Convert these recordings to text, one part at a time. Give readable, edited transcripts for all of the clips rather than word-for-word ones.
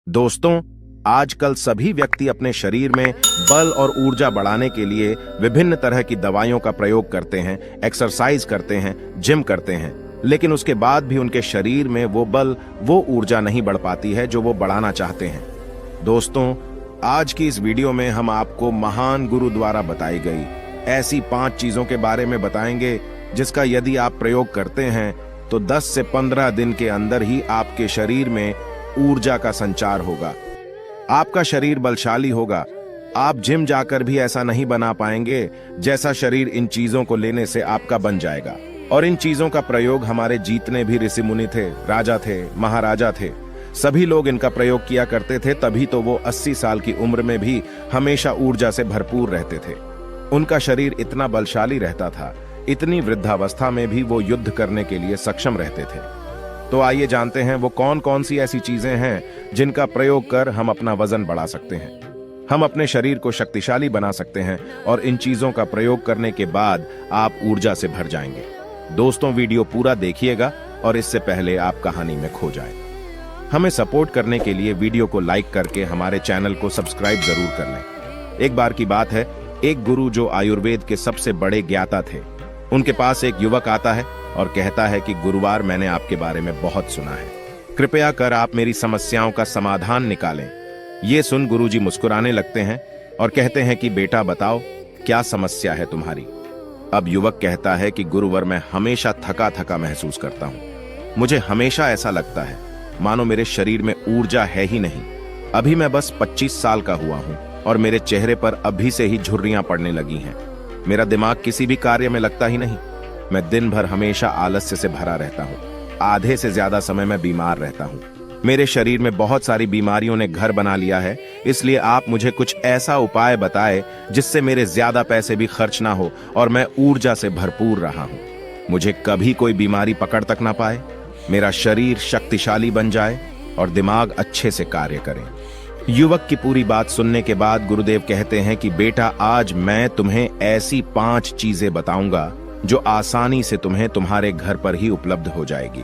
दोस्तों, आजकल सभी व्यक्ति अपने शरीर में बल और ऊर्जा बढ़ाने के लिए विभिन्न तरह की दवाइयों का प्रयोग करते हैं, एक्सरसाइज करते हैं, जिम करते हैं, लेकिन उसके बाद भी उनके शरीर में वो बल, वो ऊर्जा नहीं बढ़ पाती है जो वो बढ़ाना चाहते हैं। दोस्तों, आज की इस वीडियो में हम आपको महान गुरु द्वारा बताई गई ऐसी 5 चीजों के बारे में बताएंगे जिसका यदि आप प्रयोग करते हैं तो 10 से 15 दिन के अंदर ही आपके शरीर में ऊर्जा का संचार होगा, आपका शरीर बलशाली होगा। आप जिम जाकर भी ऐसा नहीं बना पाएंगे जैसा शरीर इन चीजों को लेने से आपका बन जाएगा। और इन चीजों का प्रयोग हमारे जितने भी ऋषि मुनि थे, राजा थे, महाराजा थे, सभी लोग इनका प्रयोग किया करते थे, तभी तो वो 80 साल की उम्र में भी हमेशा ऊर्जा से भरपूर रहते थे। उनका शरीर इतना बलशाली रहता था, इतनी वृद्धावस्था में भी वो युद्ध करने के लिए सक्षम रहते थे। तो आइए जानते हैं वो कौन कौन सी ऐसी चीजें हैं जिनका प्रयोग कर हम अपना वजन बढ़ा सकते हैं, हम अपने शरीर को शक्तिशाली बना सकते हैं और इन चीजों का प्रयोग करने के बाद आप ऊर्जा से भर जाएंगे। दोस्तों, वीडियो पूरा देखिएगा और इससे पहले आप कहानी में खो जाएं। हमें सपोर्ट करने के लिए वीडियो को लाइक करके हमारे चैनल को सब्सक्राइब जरूर कर लें। एक बार की बात है, एक गुरु जो आयुर्वेद के सबसे बड़े ज्ञाता थे, उनके पास एक युवक आता है और कहता है कि गुरुवार, मैंने आपके बारे में बहुत सुना है, कृपया कर आप मेरी समस्याओं का समाधान निकालें। ये सुन गुरुजी मुस्कुराने लगते हैं और कहते हैं कि बेटा बताओ, क्या समस्या है तुम्हारी। अब युवक कहता है कि गुरुवर, मैं हमेशा थका थका महसूस करता हूँ, मुझे हमेशा ऐसा लगता है मानो मेरे शरीर में ऊर्जा है ही नहीं। अभी मैं बस 25 साल का हुआ हूँ और मेरे चेहरे पर अभी से ही झुर्रियां पड़ने लगी हैं। मेरा दिमाग किसी भी कार्य में लगता ही नहीं। मैं दिन भर हमेशा आलस्य से भरा रहता हूँ, आधे से ज्यादा समय मैं बीमार रहता हूँ। मेरे शरीर में बहुत सारी बीमारियों ने घर बना लिया है, इसलिए आप मुझे कुछ ऐसा उपाय बताएं जिससे मेरे ज्यादा पैसे भी खर्च ना हो और मैं ऊर्जा से भरपूर रहा हूँ। मुझे कभी कोई बीमारी पकड़ तक ना पाए, मेरा शरीर शक्तिशाली बन जाए और दिमाग अच्छे से कार्य करे। युवक की पूरी बात सुनने के बाद गुरुदेव कहते हैं कि बेटा, आज मैं तुम्हें ऐसी 5 चीजें बताऊंगा जो आसानी से तुम्हें तुम्हारे घर पर ही उपलब्ध हो जाएगी।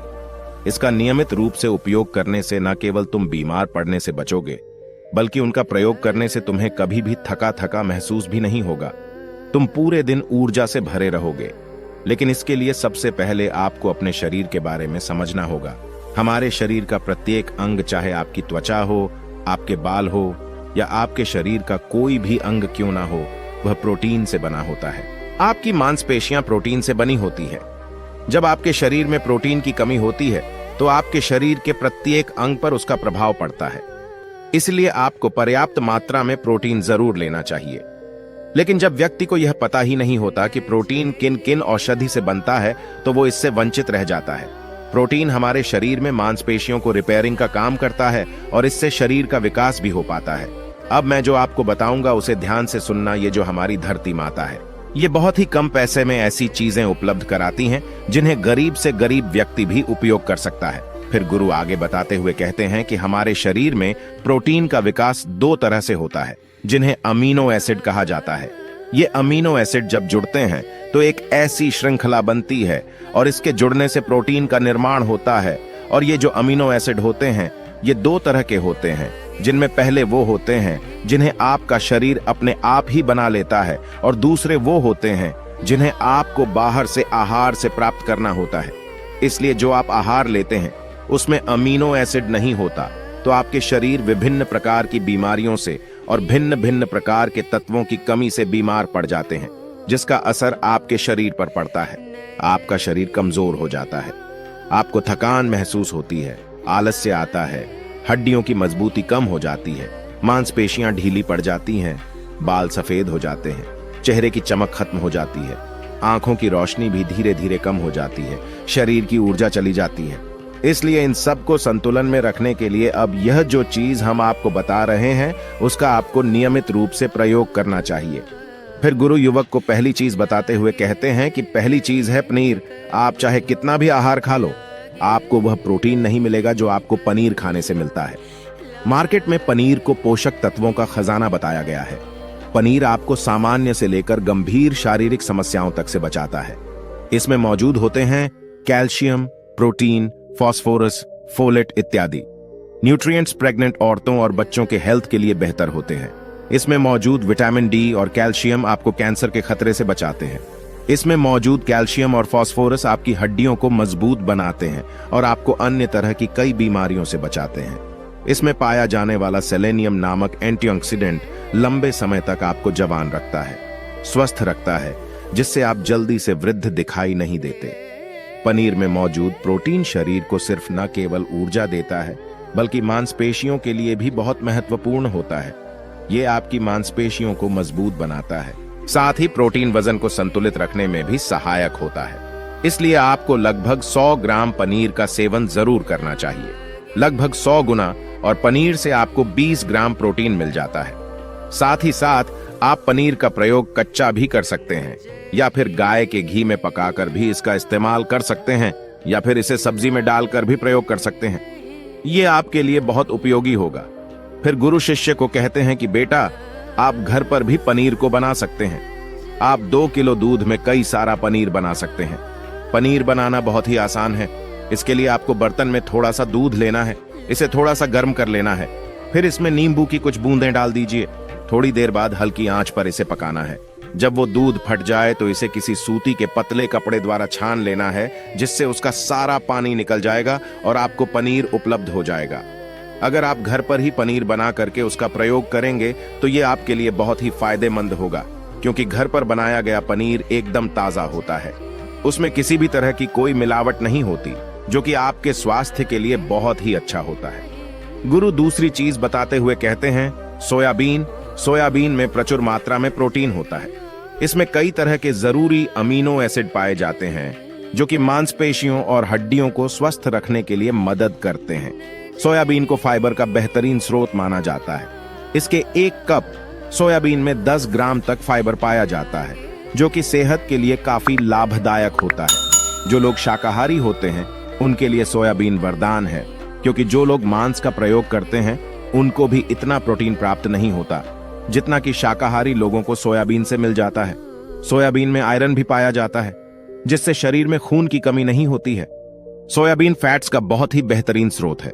इसका नियमित रूप से उपयोग करने से न केवल तुम बीमार पड़ने से बचोगे, बल्कि उनका प्रयोग करने से तुम्हें कभी भी थका थका महसूस भी नहीं होगा। तुम पूरे दिन ऊर्जा से भरे रहोगे। लेकिन इसके लिए सबसे पहले आपको अपने शरीर के बारे में समझना होगा। हमारे शरीर का प्रत्येक अंग, चाहे आपकी त्वचा हो, आपके बाल हो या आपके शरीर का कोई भी अंग क्यों ना हो, वह प्रोटीन से बना होता है। आपकी मांसपेशियां प्रोटीन से बनी होती है। जब आपके शरीर में प्रोटीन की कमी होती है तो आपके शरीर के प्रत्येक अंग पर उसका प्रभाव पड़ता है। इसलिए आपको पर्याप्त मात्रा में प्रोटीन जरूर लेना चाहिए। लेकिन जब व्यक्ति को यह पता ही नहीं होता कि प्रोटीन किन किन औषधि से बनता है तो वो इससे वंचित रह जाता है। प्रोटीन हमारे शरीर में मांसपेशियों को रिपेयरिंग का काम करता है और इससे शरीर का विकास भी हो पाता है। अब मैं जो आपको बताऊंगा उसे ध्यान से सुनना। ये जो हमारी धरती माता है, ये बहुत ही कम पैसे में ऐसी चीजें उपलब्ध कराती हैं जिन्हें गरीब से गरीब व्यक्ति भी उपयोग कर सकता है। फिर गुरु आगे बताते हुए कहते हैं कि हमारे शरीर में प्रोटीन का विकास 2 तरह से होता है, जिन्हें अमीनो एसिड कहा जाता है। ये अमीनो एसिड जब जुड़ते हैं तो एक ऐसी श्रृंखला बनती है और इसके जुड़ने से प्रोटीन का निर्माण होता है। और ये जो अमीनो एसिड होते हैं, ये 2 तरह के होते हैं, जिनमें पहले वो होते हैं जिन्हें आपका शरीर अपने आप ही बना लेता है और दूसरे वो होते हैं जिन्हें आपको बाहर से आहार से प्राप्त करना होता है। इसलिए जो आप आहार लेते हैं उसमें अमीनो एसिड नहीं होता, तो आपके शरीर विभिन्न प्रकार की बीमारियों से और भिन्न भिन्न प्रकार के तत्वों की कमी से बीमार पड़ जाते हैं, जिसका असर आपके शरीर पर पड़ता है। आपका शरीर कमजोर हो जाता है, आपको थकान महसूस होती है, आलस्य आता है, हड्डियों की मजबूती कम हो जाती है, मांसपेशियां ढीली पड़ जाती हैं, बाल सफेद हो जाते हैं, चेहरे की चमक खत्म हो जाती है, आंखों की रोशनी भी धीरे धीरे कम हो जाती है, शरीर की ऊर्जा चली जाती है। इसलिए इन सब को संतुलन में रखने के लिए अब यह जो चीज हम आपको बता रहे हैं उसका आपको नियमित रूप से प्रयोग करना चाहिए। फिर गुरु युवक को पहली चीज बताते हुए कहते हैं कि पहली चीज है पनीर। आप चाहे कितना भी आहार खा लो, आपको वह प्रोटीन नहीं मिलेगा जो आपको पनीर खाने से मिलता है। मार्केट में पनीर को पोषक तत्वों का खजाना बताया गया है। पनीर आपको सामान्य से लेकर गंभीर शारीरिक समस्याओं तक से बचाता है। इसमें मौजूद होते हैं कैल्शियम, प्रोटीन, फास्फोरस, फोलेट इत्यादि। न्यूट्रिएंट्स प्रेग्नेंट औरतों और बच्चों के हेल्थ के लिए बेहतर होते हैं। इसमें मौजूद विटामिन डी और कैल्शियम आपको कैंसर के खतरे से बचाते हैं। इसमें मौजूद कैल्शियम और फास्फोरस आपकी हड्डियों को मजबूत बनाते हैं और आपको अन्य तरह की कई बीमारियों से बचाते हैं। इसमें पाया जाने वाला सेलेनियम नामक एंटीऑक्सीडेंट लंबे समय तक आपको जवान रखता है, स्वस्थ रखता है, जिससे आप जल्दी से वृद्ध दिखाई नहीं देते। पनीर में मौजूद प्रोटीन शरीर को सिर्फ न केवल ऊर्जा देता है, बल्कि मांसपेशियों के लिए भी बहुत महत्वपूर्ण होता है। ये आपकी मांसपेशियों को मजबूत बनाता है। साथ ही प्रोटीन वजन को संतुलित रखने में भी सहायक होता है। इसलिए आपको लगभग 100 ग्राम पनीर का सेवन जरूर करना चाहिए, लगभग 100 गुना, और पनीर से आपको 20 ग्राम प्रोटीन मिल जाता है। साथ ही साथ आप पनीर का प्रयोग कच्चा भी कर सकते हैं या फिर गाय के घी में पकाकर भी इसका इस्तेमाल कर सकते हैं, या फिर इसे सब्जी में डालकर भी प्रयोग कर सकते हैं। ये आपके लिए बहुत उपयोगी होगा। फिर गुरु शिष्य को कहते हैं कि बेटा, आप घर पर भी पनीर को बना सकते हैं। आप 2 किलो दूध में कई सारा पनीर बना सकते हैं। पनीर बनाना बहुत ही आसान है। इसके लिए आपको बर्तन में थोड़ा सा दूध लेना है, इसे थोड़ा सा गर्म कर लेना है, फिर इसमें नींबू की कुछ बूंदें डाल दीजिए। थोड़ी देर बाद हल्की आंच पर इसे पकाना है। जब वो दूध फट जाए तो इसे किसी सूती के पतले कपड़े द्वारा छान लेना है, जिससे उसका सारा पानी निकल जाएगा और आपको पनीर उपलब्ध हो जाएगा। अगर आप घर पर ही पनीर बना करके उसका प्रयोग करेंगे तो ये आपके लिए बहुत ही फायदेमंद होगा, क्योंकि घर पर बनाया गया पनीर एकदम ताजा होता है। उसमें किसी भी तरह की कोई मिलावट नहीं होती, जो कि आपके स्वास्थ्य के लिए बहुत ही अच्छा होता है। गुरु दूसरी चीज बताते हुए कहते हैं, सोयाबीन में प्रचुर मात्रा में प्रोटीन होता है। इसमें कई तरह के जरूरी अमीनो एसिड पाए जाते हैं, जो कि मांसपेशियों और हड्डियों को स्वस्थ रखने के लिए मदद करते हैं। सोयाबीन को फाइबर का बेहतरीन स्रोत माना जाता है। इसके 1 कप सोयाबीन में 10 ग्राम तक फाइबर पाया जाता है, जो कि सेहत के लिए काफी लाभदायक होता है। जो लोग शाकाहारी होते हैं उनके लिए सोयाबीन वरदान है, क्योंकि जो लोग मांस का प्रयोग करते हैं उनको भी इतना प्रोटीन प्राप्त नहीं होता जितना कि शाकाहारी लोगों को सोयाबीन से मिल जाता है। सोयाबीन में आयरन भी पाया जाता है, जिससे शरीर में खून की कमी नहीं होती है। सोयाबीन फैट्स का बहुत ही बेहतरीन स्रोत है।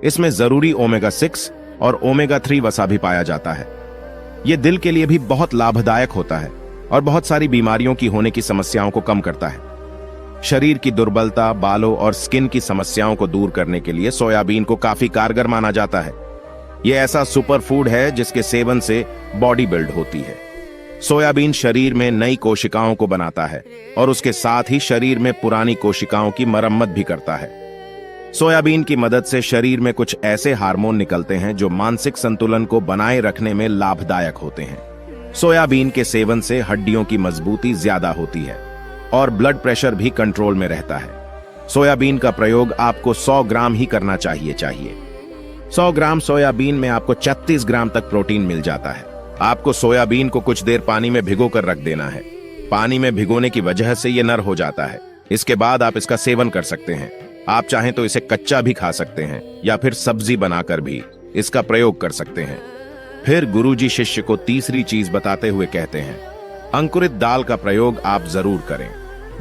इसमें जरूरी ओमेगा 6 और ओमेगा 3 वसा भी पाया जाता है। यह दिल के लिए भी बहुत लाभदायक होता है और बहुत सारी बीमारियों की होने की समस्याओं को कम करता है। शरीर की दुर्बलता, बालों और स्किन की समस्याओं को दूर करने के लिए सोयाबीन को काफी कारगर माना जाता है। यह ऐसा सुपर फूड है जिसके सेवन से बॉडी बिल्ड होती है। सोयाबीन शरीर में नई कोशिकाओं को बनाता है और उसके साथ ही शरीर में पुरानी कोशिकाओं की मरम्मत भी करता है। सोयाबीन की मदद से शरीर में कुछ ऐसे हार्मोन निकलते हैं जो मानसिक संतुलन को बनाए रखने में लाभदायक होते हैं। सोयाबीन के सेवन से हड्डियों की मजबूती ज्यादा होती है और ब्लड प्रेशर भी कंट्रोल में रहता है। सोयाबीन का प्रयोग आपको 100 ग्राम ही करना चाहिए। 100 ग्राम सोयाबीन में आपको 36 ग्राम तक प्रोटीन मिल जाता है। आपको सोयाबीन को कुछ देर पानी में भिगोकर रख देना है। पानी में भिगोने की वजह से ये नर हो जाता है। इसके बाद आप इसका सेवन कर सकते हैं। आप चाहें तो इसे कच्चा भी खा सकते हैं या फिर सब्जी बनाकर भी इसका प्रयोग कर सकते हैं। फिर गुरुजी शिष्य को तीसरी चीज बताते हुए कहते हैं, अंकुरित दाल का प्रयोग आप जरूर करें।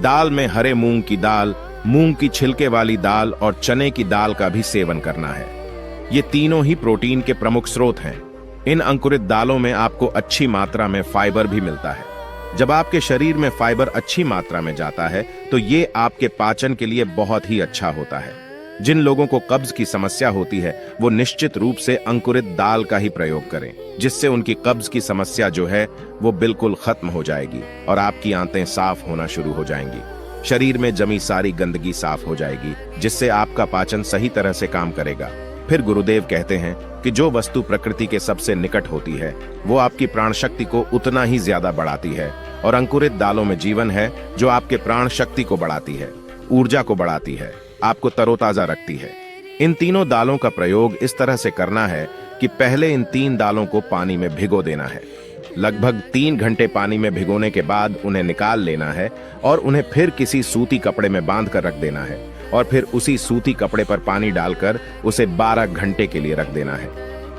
दाल में हरे मूंग की दाल, मूंग की छिलके वाली दाल और चने की दाल का भी सेवन करना है। ये तीनों ही प्रोटीन के प्रमुख स्रोत हैं। इन अंकुरित दालों में आपको अच्छी मात्रा में फाइबर भी मिलता है। जब आपके शरीर में फाइबर अच्छी मात्रा में जाता है तो ये आपके पाचन के लिए बहुत ही अच्छा होता है। जिन लोगों को कब्ज की समस्या होती है वो निश्चित रूप से अंकुरित दाल का ही प्रयोग करें, जिससे उनकी कब्ज की समस्या जो है वो बिल्कुल खत्म हो जाएगी और आपकी आंतें साफ होना शुरू हो जाएंगी। शरीर में जमी सारी गंदगी साफ हो जाएगी, जिससे आपका पाचन सही तरह से काम करेगा। फिर गुरुदेव कहते हैं कि जो वस्तु प्रकृति के सबसे निकट होती है वो आपकी प्राण शक्ति को उतना ही ज्यादा बढ़ाती है, और अंकुरित दालों में जीवन है जो आपके प्राण शक्ति को बढ़ाती है, ऊर्जा को बढ़ाती है, आपको तरोताजा रखती है। इन तीनों दालों का प्रयोग इस तरह से करना है कि पहले इन 3 दालों को पानी में भिगो देना है। लगभग 3 घंटे पानी में भिगोने के बाद उन्हें निकाल लेना है और उन्हें फिर किसी सूती कपड़े में बांध कर रख देना है, और फिर उसी सूती कपड़े पर पानी डालकर उसे 12 घंटे के लिए रख देना है।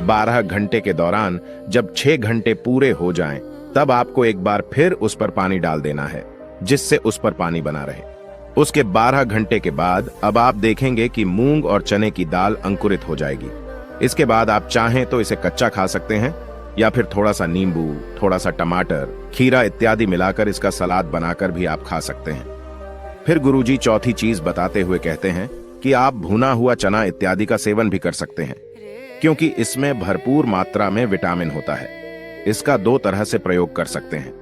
12 घंटे के दौरान जब 6 घंटे पूरे हो जाएं, तब आपको एक बार फिर उस पर पानी डाल देना है, जिससे उस पर पानी बना रहे। उसके 12 घंटे के बाद अब आप देखेंगे कि मूंग और चने की दाल अंकुरित हो जाएगी। इसके बाद आप चाहें तो इसे कच्चा खा सकते हैं या फिर थोड़ा सा नींबू, थोड़ा सा टमाटर, खीरा इत्यादि मिलाकर इसका सलाद बनाकर भी आप खा सकते हैं। फिर गुरुजी चौथी चीज बताते हुए कहते हैं कि आप भुना हुआ चना इत्यादि का सेवन भी कर सकते हैं, क्योंकि इसमें भरपूर मात्रा में विटामिन होता है। इसका 2 तरह से प्रयोग कर सकते हैं।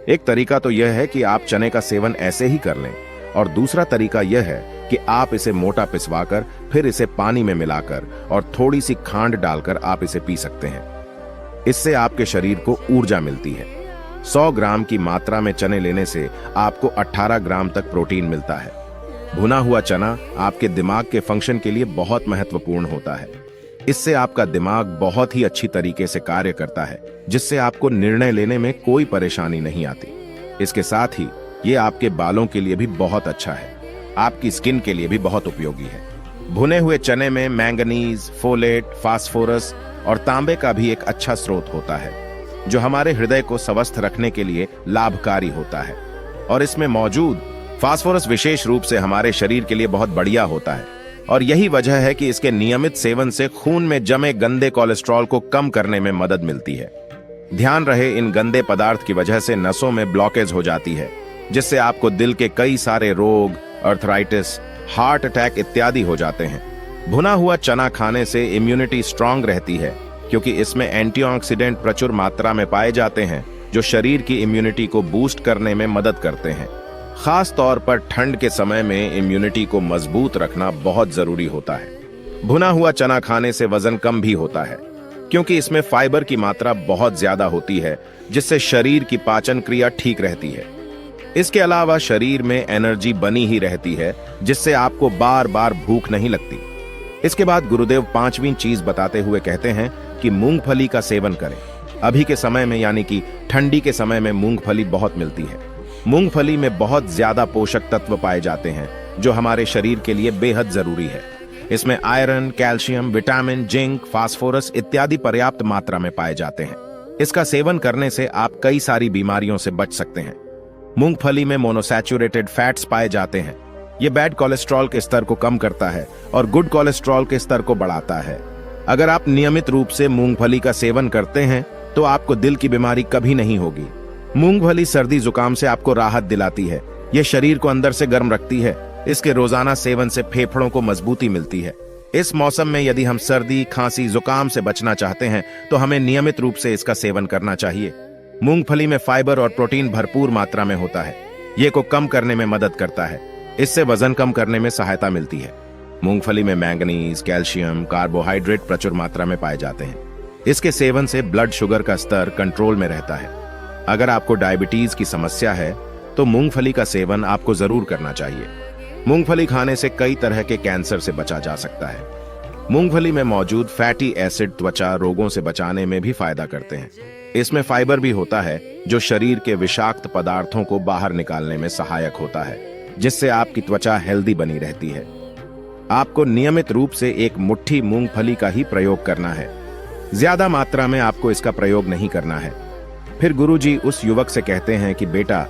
एक तरीका तो यह है कि आप चने का सेवन ऐसे ही कर लें, और दूसरा तरीका यह है कि आप इसे मोटा पिसवाकर फिर इसे पानी में मिलाकर और थोड़ी सी खांड डालकर आप इसे पी सकते हैं। इससे आपके शरीर को ऊर्जा मिलती है। 100 ग्राम की मात्रा में चने लेने से आपको 18 ग्राम तक प्रोटीन मिलता है। भुना हुआ चना आपके दिमाग के फंक्शन के लिए बहुत महत्वपूर्ण होता है। इससे आपका दिमाग बहुत ही अच्छी तरीके से कार्य करता है, जिससे आपको निर्णय लेने में कोई परेशानी नहीं आती। इसके साथ ही ये आपके बालों के लिए भी बहुत अच्छा है, आपकी स्किन के लिए भी बहुत उपयोगी है। भुने हुए चने में मैंगनीज, फोलेट, फास्फोरस और तांबे का भी एक अच्छा स्रोत होता है, जो हमारे हृदय को स्वस्थ रखने के लिए लाभकारी होता है। और इसमें मौजूद फास्फोरस विशेष रूप से हमारे शरीर के लिए बहुत बढ़िया होता है, और यही वजह है कि इसके नियमित सेवन से खून में जमे गंदे कोलेस्ट्रॉल को कम करने में मदद मिलती है। ध्यान रहे, इन गंदे पदार्थ की वजह से नसों में ब्लॉकेज हो जाती है, जिससे आपको दिल के कई सारे रोग, अर्थराइटिस, हार्ट अटैक इत्यादि हो जाते हैं। भुना हुआ चना खाने से इम्यूनिटी स्ट्रांग रहती है, क्योंकि इसमें एंटीऑक्सीडेंट प्रचुर मात्रा में पाए जाते हैं, जो शरीर की इम्यूनिटी को बूस्ट करने में मदद करते हैं। खास तौर पर ठंड के समय में इम्यूनिटी को मजबूत रखना बहुत जरूरी होता है। भुना हुआ चना खाने से वजन कम भी होता है, क्योंकि इसमें फाइबर की मात्रा बहुत ज्यादा होती है, जिससे शरीर की पाचन क्रिया ठीक रहती है। इसके अलावा शरीर में एनर्जी बनी ही रहती है, जिससे आपको बार बार भूख नहीं लगती। इसके बाद गुरुदेव 5वीं चीज बताते हुए कहते हैं कि मूंगफली का सेवन करें। अभी के समय में यानी कि ठंडी के समय में मूंगफली बहुत मिलती है। मूंगफली में बहुत ज्यादा पोषक तत्व पाए जाते हैं, जो हमारे शरीर के लिए बेहद जरूरी है। इसमें iron, calcium, vitamin, zinc, phosphorus इत्यादि पर्याप्त मात्रा में पाए जाते हैं। इसका सेवन करने से आप कई सारी बीमारियों से बच सकते हैं। मूंगफली में मोनोसैचुरेटेड फैट्स पाए जाते हैं। ये बैड कोलेस्ट्रॉल के स्तर को कम करता है और गुड कोलेस्ट्रॉल के स्तर को बढ़ाता है। अगर आप नियमित रूप से मूंगफली का सेवन करते हैं तो आपको दिल की बीमारी कभी नहीं होगी। मूंगफली सर्दी जुकाम से आपको राहत दिलाती है। ये शरीर को अंदर से गर्म रखती है। इसके रोजाना सेवन से फेफड़ों को मजबूती मिलती है। इस मौसम में यदि हम सर्दी, खांसी, जुकाम से बचना चाहते हैं तो हमें नियमित रूप से इसका सेवन करना चाहिए। मूंगफली में फाइबर और प्रोटीन भरपूर मात्रा में होता है। ये को कम करने में मदद करता है। इससे वजन कम करने में सहायता मिलती है। मूंगफली में मैंगनीज, कैल्शियम, कार्बोहाइड्रेट प्रचुर मात्रा में पाए जाते हैं। इसके सेवन से ब्लड शुगर का स्तर कंट्रोल में रहता है। अगर आपको डायबिटीज की समस्या है तो मूंगफली का सेवन आपको जरूर करना चाहिए। मूंगफली खाने से कई तरह के कैंसर से बचा जा सकता है। मूंगफली में मौजूद फैटी एसिड त्वचा रोगों से बचाने में भी फायदा करते हैं। इसमें फाइबर भी होता है, जो शरीर के विषाक्त पदार्थों को बाहर निकालने में सहायक होता है, जिससे आपकी त्वचा हेल्दी बनी रहती है। आपको नियमित रूप से एक मुट्ठी मूंगफली का ही प्रयोग करना है। ज्यादा मात्रा में आपको इसका प्रयोग नहीं करना है। फिर गुरुजी उस युवक से कहते हैं कि बेटा,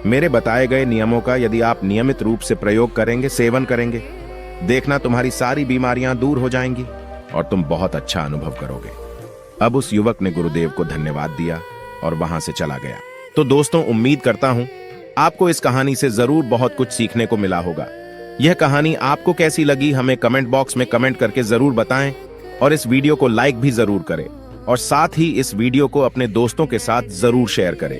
मेरे बताए गए नियमों का यदि आप नियमित रूप से प्रयोग करेंगे, सेवन करेंगे, देखना तुम्हारी सारी बीमारियां दूर हो जाएंगी और तुम बहुत अच्छा अनुभव करोगे। अब उस युवक ने गुरुदेव को धन्यवाद दिया और वहां से चला गया। तो दोस्तों, उम्मीद करता हूं आपको इस कहानी से जरूर बहुत कुछ सीखने को मिला होगा। यह कहानी आपको कैसी लगी हमें कमेंट बॉक्स में कमेंट करके जरूर बताएं, और इस वीडियो को लाइक भी जरूर करें, और साथ ही इस वीडियो को अपने दोस्तों के साथ जरूर शेयर करें।